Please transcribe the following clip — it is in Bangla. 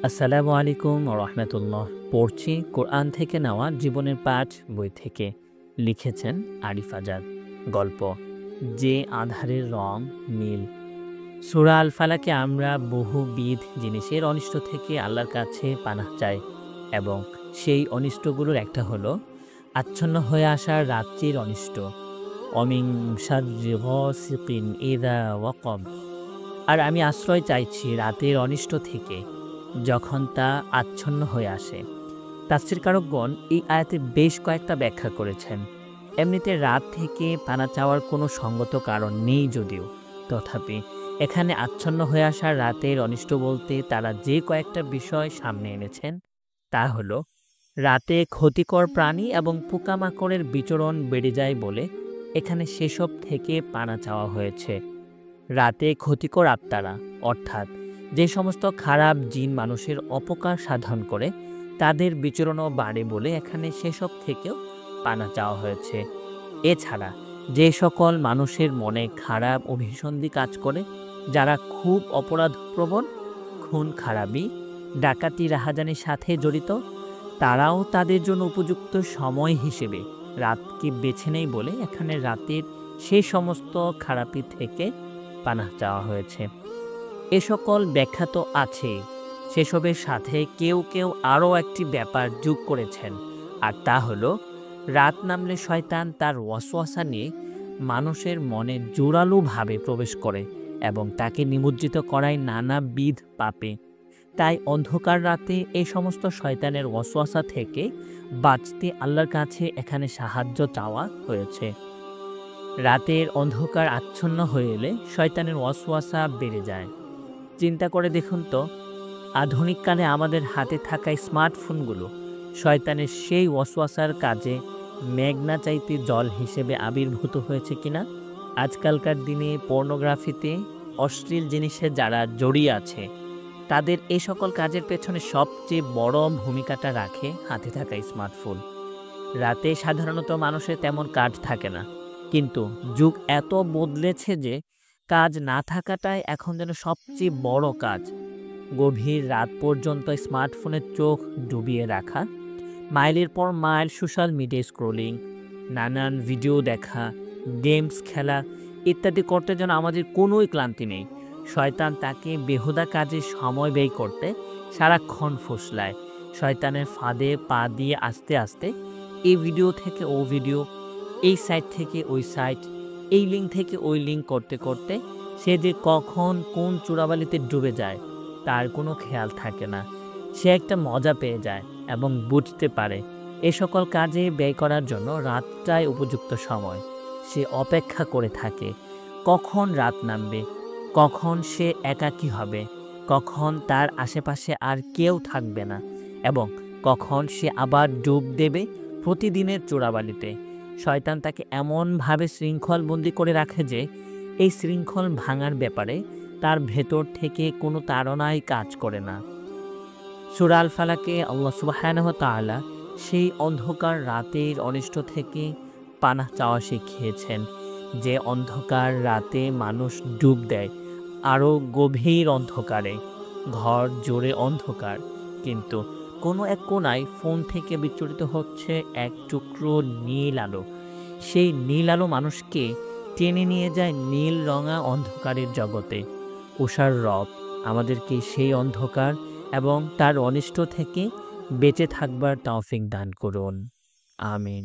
আসসালামু আলাইকুম রহমতুল্লাহ। পড়ছি কোরআন থেকে নেওয়া জীবনের পাঠ বই থেকে। লিখেছেন আরিফ আজাদ। গল্প যে আধারের রং নীল। সূরা আল ফালাকে আমরা বহুবিধ জিনিসের অনিষ্ট থেকে আল্লাহর কাছে পানাহ চাই, এবং সেই অনিষ্টগুলোর একটা হলো আচ্ছন্ন হয়ে আসা রাত্রির অনিষ্ট। অমিং শাররি গাসিকিন ইযা ওয়াকাব। আর আমি আশ্রয় চাইছি রাতের অনিষ্ট থেকে, যখন তা আচ্ছন্ন হয়ে আসে। তাফসীরকারকগণ এই আয়াতের বেশ কয়েকটা ব্যাখ্যা করেছেন। এমনিতে রাত থেকে পানা চাওয়ার কোনো সঙ্গত কারণ নেই যদিও, তথাপি এখানে আচ্ছন্ন হয়ে আসা রাতের অনিষ্ট বলতে তারা যে কয়েকটা বিষয় সামনে এনেছেন তা হলো, রাতে ক্ষতিকর প্রাণী এবং পোকামাকড়ের বিচরণ বেড়ে যায় বলে এখানে সেসব থেকে পানা চাওয়া হয়েছে। রাতে ক্ষতিকর আত্মারা, অর্থাৎ যে সমস্ত খারাপ জিন মানুষের অপকার সাধন করে, তাদের বিচরণও বাড়ে বলে এখানে সেসব থেকেও পানা চাওয়া হয়েছে। এছাড়া যে সকল মানুষের মনে খারাপ অভিসন্ধি কাজ করে, যারা খুব অপরাধপ্রবণ, খুন খারাপি, ডাকাতি রাহাজানির সাথে জড়িত, তারাও তাদের জন্য উপযুক্ত সময় হিসেবে রাতকে বেছে নেয় বলে এখানে রাতের সেই সমস্ত খারাপি থেকে পানাহ চাওয়া হয়েছে। এ সকল ব্যাখ্যা তো আছেই, সেসবের সাথে কেউ কেউ আরও একটি ব্যাপার যোগ করেছেন, আর তা হলো রাত নামলে শয়তান তার ওয়াসওয়াসা নিয়ে মানুষের মনে জোরালোভাবে প্রবেশ করে এবং তাকে নিমজ্জিত করায় নানাবিধ পাপে। তাই অন্ধকার রাতে এই সমস্ত শয়তানের ওয়াসওয়াসা থেকে বাঁচতে আল্লাহর কাছে এখানে সাহায্য চাওয়া হয়েছে। রাতের অন্ধকার আচ্ছন্ন হয়ে এলে শয়তানের ওয়াসওয়াসা বেড়ে যায়। চিন্তা করে দেখুন তো, আধুনিককালে আমাদের হাতে থাকা স্মার্টফোনগুলো শয়তানের সেই ওয়াসওয়াসার কাজে মেঘনা চাইতে জল হিসেবে আবির্ভূত হয়েছে কিনা। আজকালকার দিনে পর্নোগ্রাফিতে, অশ্লীল জিনিসে যারা জড়িয়ে আছে, তাদের এই সকল কাজের পেছনে সবচেয়ে বড় ভূমিকাটা রাখে হাতে থাকা স্মার্টফোন। রাতে সাধারণত মানুষের তেমন কাজ থাকে না, কিন্তু যুগ এত বদলেছে যে কাজ না থাকাটাই এখন যেন সবচেয়ে বড় কাজ। গভীর রাত পর্যন্ত স্মার্টফোনের চোখ ডুবিয়ে রাখা, মাইলের পর মাইল সোশ্যাল মিডিয়া স্ক্রোলিং, নানান ভিডিও দেখা, গেমস খেলা ইত্যাদি করতে যেন আমাদের কোনোই ক্লান্তি নেই। শয়তান তাকে বেহুদা কাজে সময় ব্যয় করতে সারাক্ষণ ফুসলায়। শয়তানের ফাঁদে পা দিয়ে আস্তে আস্তে এই ভিডিও থেকে ও ভিডিও, এই সাইট থেকে ওই সাইট, এই লিঙ্ক থেকে ওই লিঙ্ক করতে করতে সে যে কখন কোন চূড়াবালিতে ডুবে যায় তার কোনো খেয়াল থাকে না। সে একটা মজা পেয়ে যায় এবং বুঝতে পারে এ সকল কাজে ব্যয় করার জন্য রাতটাই উপযুক্ত সময়। সে অপেক্ষা করে থাকে কখন রাত নামবে, কখন সে একাকী হবে, কখন তার আশেপাশে আর কেউ থাকবে না, এবং কখন সে আবার ডুব দেবে প্রতিদিনের চূড়াবালিতে। শয়তান তাকে এমনভাবে শৃঙ্খলবন্দি করে রাখে যে এই শৃঙ্খল ভাঙার ব্যাপারে তার ভেতর থেকে কোনো তাড়নাই কাজ করে না। সূরা আল ফালাকে আল্লাহ সুবহানাহু ওয়া তাআলা সেই অন্ধকার রাতের অনিষ্ট থেকে পানাহ চাওয়া শিখিয়েছেন। যে অন্ধকার রাতে মানুষ ডুব দেয় আরও গভীর অন্ধকারে, ঘর জোরে অন্ধকার, কিন্তু কোনো এক কোণায় ফোন থেকে বিচ্ছুরিত হচ্ছে এক টুকরো নীল আলো। সেই নীল আলো মানুষকে টেনে নিয়ে যায় নীল রঙা অন্ধকারের জগতে। উষার রব আমাদেরকে সেই অন্ধকার এবং তার অনিষ্ট থেকে বেঁচে থাকবার তৌফিক দান করুন। আমিন।